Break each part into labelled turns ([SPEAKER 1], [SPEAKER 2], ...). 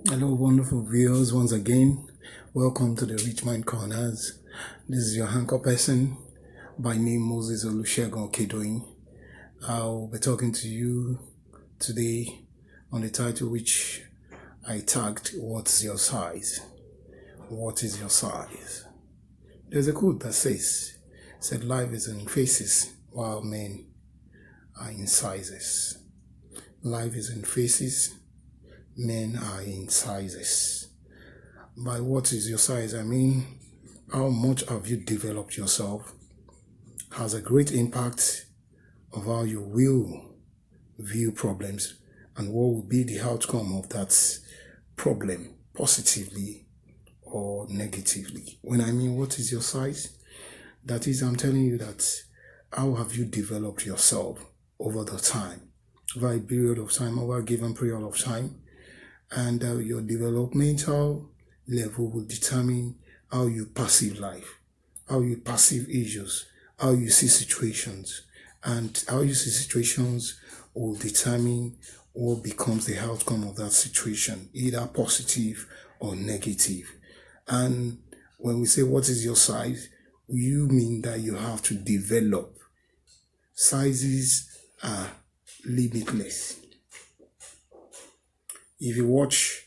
[SPEAKER 1] Hello, wonderful viewers. Once again, welcome to the Rich Mind Corners. This is your anchor person by name Moses Olusegun Okedoyin. I'll be talking to you today on the title which I tagged, What's Your Size? What is your size? There's a quote that said life is in phases while men are in sizes. Life is in phases, men are in sizes. By what is your size, I mean how much have you developed yourself has a great impact of how you will view problems and what will be the outcome of that problem, positively or negatively. When I mean what is your size, that is, I'm telling you that how have you developed yourself over the time, over a period of time, over a given period of time, and your developmental level will determine how you perceive life, how you perceive issues, how you see situations, and how you see situations will determine what becomes the outcome of that situation, either positive or negative. And when we say what is your size, you mean that you have to develop. Sizes are limitless. If you watch,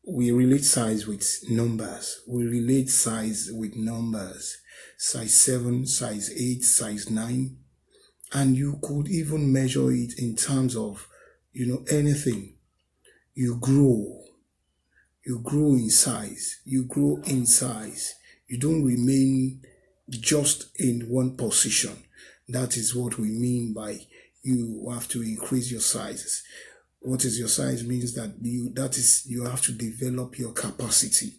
[SPEAKER 1] we relate size with numbers. We relate size with numbers. Size 7, size 8, size 9. And you could even measure it in terms of, anything. You grow. You grow in size. You grow in size. You don't remain just in one position. That is what we mean by you have to increase your sizes. What is your size means that you have to develop your capacity.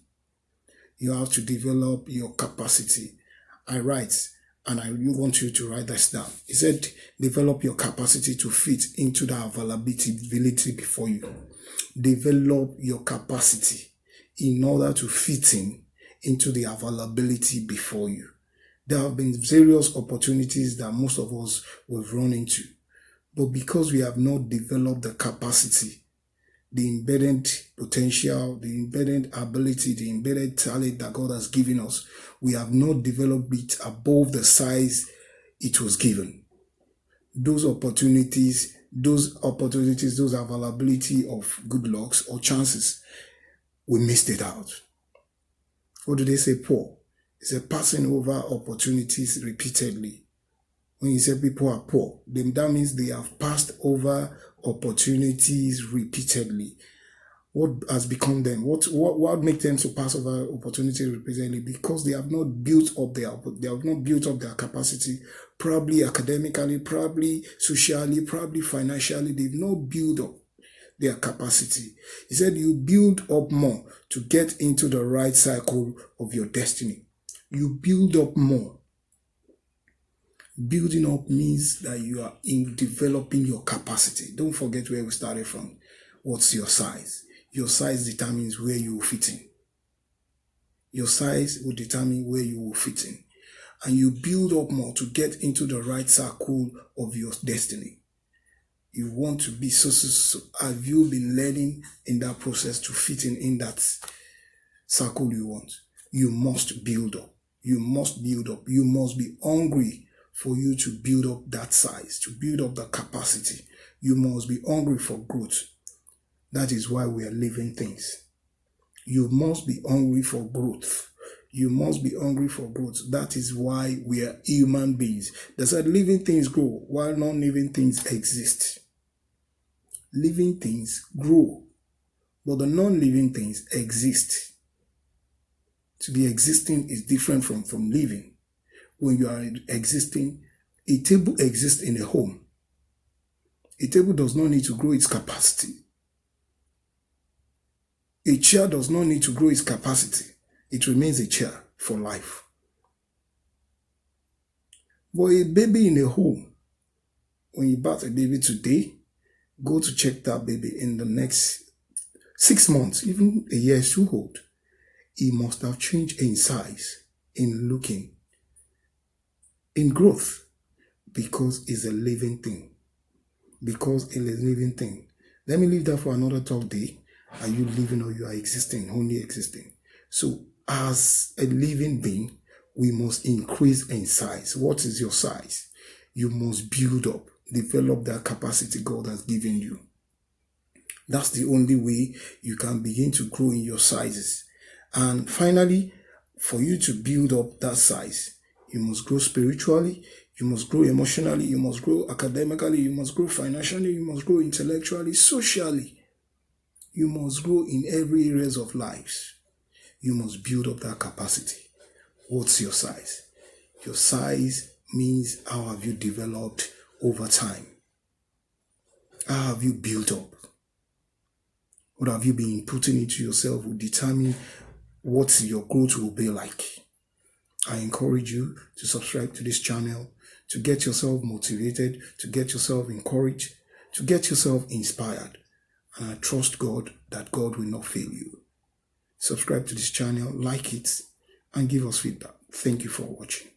[SPEAKER 1] You have to develop your capacity. I write, and I want you to write this down. He said, develop your capacity to fit into the availability before you. Develop your capacity in order to fit into the availability before you. There have been various opportunities that most of us will run into. But because we have not developed the capacity, the embedded potential, the embedded ability, the embedded talent that God has given us, we have not developed it above the size it was given. Those opportunities, those availability of good lucks or chances, we missed it out. What do they say, poor? It's a passing over opportunities repeatedly. When you say people are poor, then that means they have passed over opportunities repeatedly. What has become them? What makes them to pass over opportunities repeatedly? Because they have not built up their capacity, probably academically, probably socially, probably financially. They've not built up their capacity. He said you build up more to get into the right cycle of your destiny. You build up more. Building up means that you are in developing your capacity. Don't forget where we started from. What's your size? Your size determines where you will fit in. Your size will determine where you will fit in. And you build up more to get into the right circle of your destiny. You want to be so. Have you been learning in that process to fit in that circle you want? You must build up. You must build up. You must be hungry for you to build up that size, to build up the capacity. You must be hungry for growth. That is why we are living things. You must be hungry for growth. You must be hungry for growth. That is why we are human beings. They said living things grow while non-living things exist. Living things grow, but the non-living things exist. To be existing is different from living. When you are existing, a table exists in a home. A table does not need to grow its capacity. A chair does not need to grow its capacity. It remains a chair for life. But a baby in a home, when you birth a baby today, go to check that baby in the next 6 months, even a year is too old. He must have changed in size, in looking, in growth, because it's a living thing. Because it is a living thing. Let me leave that for another talk day. Are you living or you are existing, only existing? So as a living being, we must increase in size. What is your size? You must build up, develop that capacity God has given you. That's the only way you can begin to grow in your sizes. And finally, for you to build up that size, you must grow spiritually, you must grow emotionally, you must grow academically, you must grow financially, you must grow intellectually, socially. You must grow in every areas of life. You must build up that capacity. What's your size? Your size means how have you developed over time? How have you built up? What have you been putting into yourself will determine what your growth will be like. I encourage you to subscribe to this channel, to get yourself motivated, to get yourself encouraged, to get yourself inspired. And I trust God that God will not fail you. Subscribe to this channel, like it, and give us feedback. Thank you for watching.